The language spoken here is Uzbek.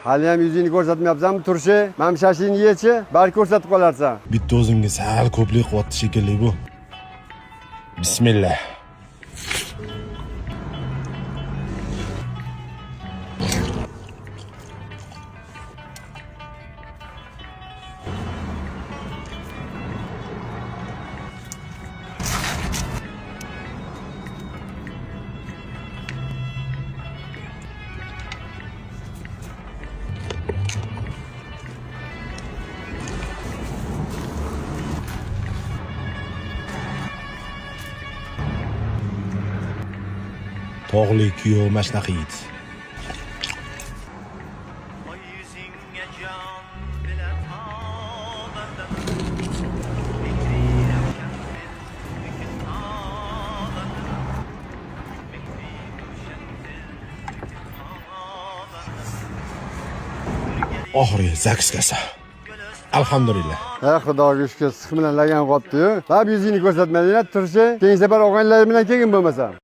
Hali ham yuzingni ko'rsatmayapsanmi, turshi? Mana shashingni yechi, balki ko'rsatib qolarsan. Bitta o'zingiz sal ko'plik qilyapti shekilli bu. Bismillah. Tog'li kuyov mashnaqa yit. Oxiriga zakskasa. Alhamdulillah. Xudoga shukr, siz bilan lagan qopdi-yu. Hab yuzingni ko'rsatmadinglar, turshi. Keyingi safar og'aynilar bilan kelgin bo'lmasa.